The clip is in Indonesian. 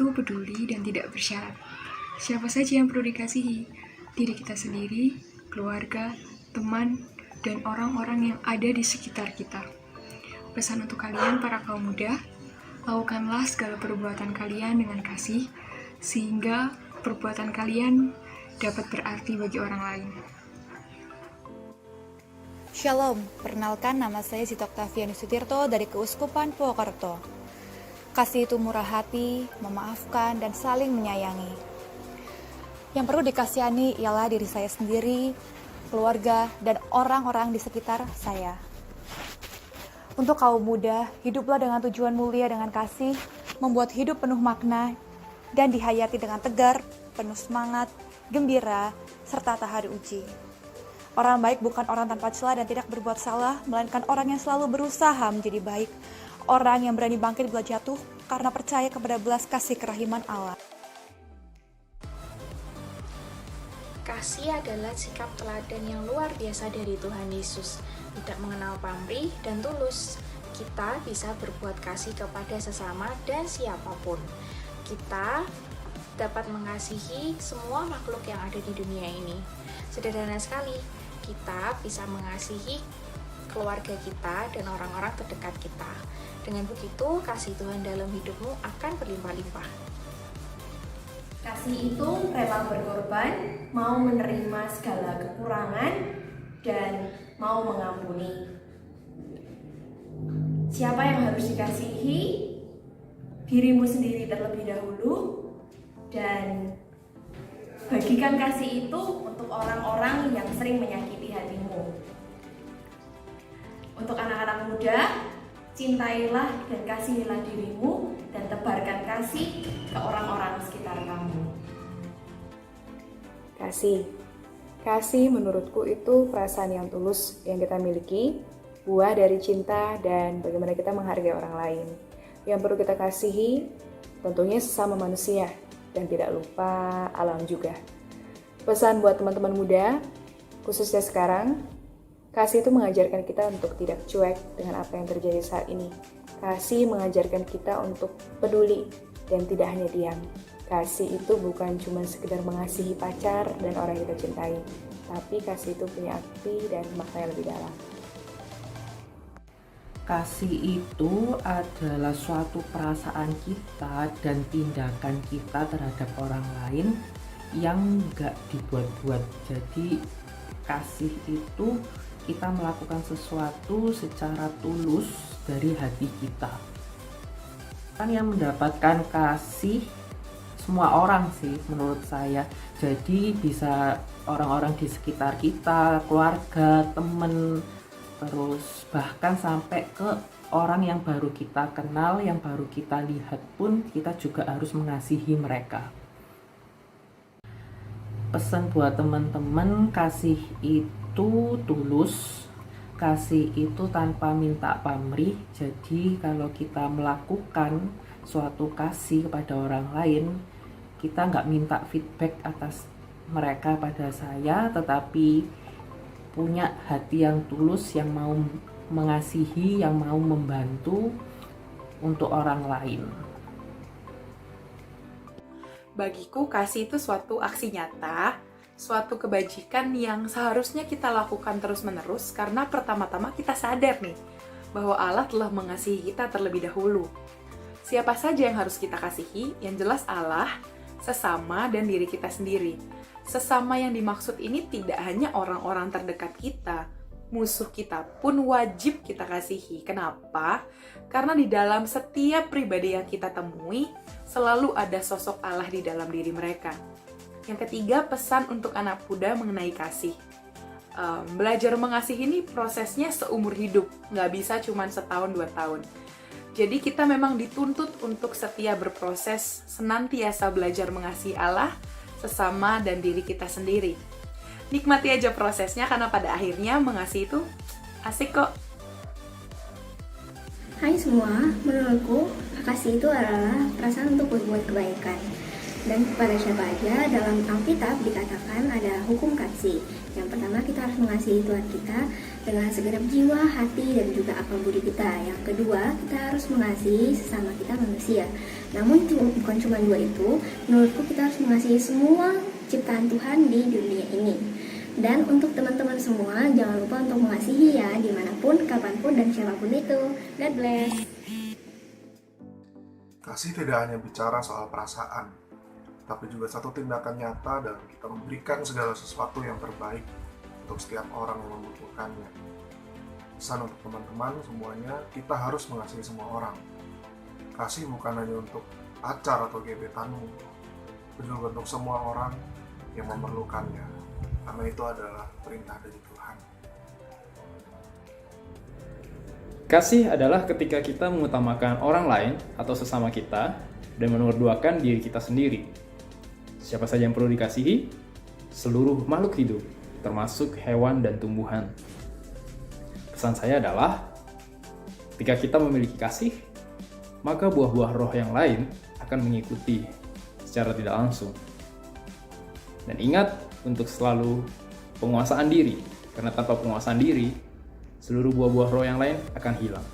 itu peduli dan tidak bersyarat. Siapa saja yang perlu dikasihi? Diri kita sendiri, keluarga, teman, dan orang-orang yang ada di sekitar kita. Pesan untuk kalian para kaum muda, lakukanlah segala perbuatan kalian dengan kasih, sehingga perbuatan kalian dapat berarti bagi orang lain. Shalom, perkenalkan nama saya Siti Oktaviani Sutirto dari Keuskupan Purwokerto. Kasih itu murah hati, memaafkan, dan saling menyayangi. Yang perlu dikasihani ialah diri saya sendiri, keluarga, dan orang-orang di sekitar saya. Untuk kaum muda, hiduplah dengan tujuan mulia dengan kasih, membuat hidup penuh makna, dan dihayati dengan tegar, penuh semangat, gembira, serta tak hari uji. Orang baik bukan orang tanpa celah dan tidak berbuat salah, melainkan orang yang selalu berusaha menjadi baik, orang yang berani bangkit bila jatuh karena percaya kepada belas kasih kerahiman Allah. Kasih adalah sikap teladan yang luar biasa dari Tuhan Yesus, tidak mengenal pamrih dan tulus. Kita bisa berbuat kasih kepada sesama dan siapapun. Kita dapat mengasihi semua makhluk yang ada di dunia ini. Sederhana sekali, kita bisa mengasihi keluarga kita dan orang-orang terdekat kita. Dengan begitu, kasih Tuhan dalam hidupmu akan berlimpah-limpah. Kasih itu rela berkorban, mau menerima segala kekurangan, dan mau mengampuni. Siapa yang harus dikasihi? Dirimu sendiri terlebih dahulu, dan bagikan kasih itu untuk orang-orang yang sering menyakiti hatimu. Untuk anak-anak muda, cintailah dan kasihilah dirimu dan tebarkan kasih ke orang-orang sekitar kamu. Kasih menurutku itu perasaan yang tulus yang kita miliki, buah dari cinta dan bagaimana kita menghargai orang lain. Yang perlu kita kasihi tentunya sesama manusia dan tidak lupa alam juga. Pesan buat teman-teman muda, khususnya sekarang, kasih itu mengajarkan kita untuk tidak cuek dengan apa yang terjadi saat ini. Kasih mengajarkan kita untuk peduli dan tidak hanya diam. Kasih itu bukan cuma sekedar mengasihi pacar dan orang yang kita cintai, tapi kasih itu punya arti dan makna yang lebih dalam. Kasih itu adalah suatu perasaan kita dan tindakan kita terhadap orang lain yang gak dibuat-buat. Jadi kasih itu kita melakukan sesuatu secara tulus dari hati kita. Kan yang mendapatkan kasih semua orang sih menurut saya. Jadi bisa orang-orang di sekitar kita, keluarga, teman, terus bahkan sampai ke orang yang baru kita kenal, yang baru kita lihat pun kita juga harus mengasihi mereka. Pesan buat teman-teman, kasih itu tulus, kasih itu tanpa minta pamrih. Jadi kalau kita melakukan suatu kasih kepada orang lain, kita nggak minta feedback atas mereka pada saya, tetapi punya hati yang tulus, yang mau mengasihi, yang mau membantu untuk orang lain. Bagiku kasih itu suatu aksi nyata, suatu kebajikan yang seharusnya kita lakukan terus-menerus karena pertama-tama kita sadar nih bahwa Allah telah mengasihi kita terlebih dahulu. Siapa saja yang harus kita kasihi? Yang jelas Allah, sesama, dan diri kita sendiri. Sesama yang dimaksud ini tidak hanya orang-orang terdekat kita, musuh kita pun wajib kita kasihi. Kenapa? Karena di dalam setiap pribadi yang kita temui, selalu ada sosok Allah di dalam diri mereka. Yang ketiga, pesan untuk anak muda mengenai kasih. Belajar mengasihi ini prosesnya seumur hidup, nggak bisa cuma setahun 2 tahun. Jadi kita memang dituntut untuk setia berproses, senantiasa belajar mengasihi Allah, sesama, dan diri kita sendiri. Nikmati aja prosesnya karena pada akhirnya mengasihi itu asik kok. Hai semua, menurutku kasih itu adalah perasaan untuk berbuat kebaikan. Dan kepada siapa aja, dalam Alkitab dikatakan ada hukum kasih. Yang pertama, kita harus mengasihi Tuhan kita dengan segenap jiwa, hati, dan juga akal budi kita. Yang kedua, kita harus mengasihi sesama kita manusia. Namun bukan cuma dua itu, menurutku kita harus mengasihi semua ciptaan Tuhan di dunia ini. Dan untuk teman-teman semua, jangan lupa untuk mengasihi ya, dimanapun, kapanpun, dan siapapun itu. God bless. Kasih tidak hanya bicara soal perasaan, tapi juga satu tindakan nyata dan kita memberikan segala sesuatu yang terbaik untuk setiap orang yang membutuhkannya. Pesan untuk teman-teman semuanya, kita harus mengasihi semua orang. Kasih bukan hanya untuk pacar atau gebetanmu, tapi juga untuk semua orang yang memerlukannya, karena itu adalah perintah dari Tuhan. Kasih adalah ketika kita mengutamakan orang lain atau sesama kita dan menurduakan diri kita sendiri. Siapa saja yang perlu dikasihi? Seluruh makhluk hidup, termasuk hewan dan tumbuhan. Pesan saya adalah, ketika kita memiliki kasih, maka buah-buah roh yang lain akan mengikuti secara tidak langsung. Dan ingat untuk selalu penguasaan diri, karena tanpa penguasaan diri, seluruh buah-buah roh yang lain akan hilang.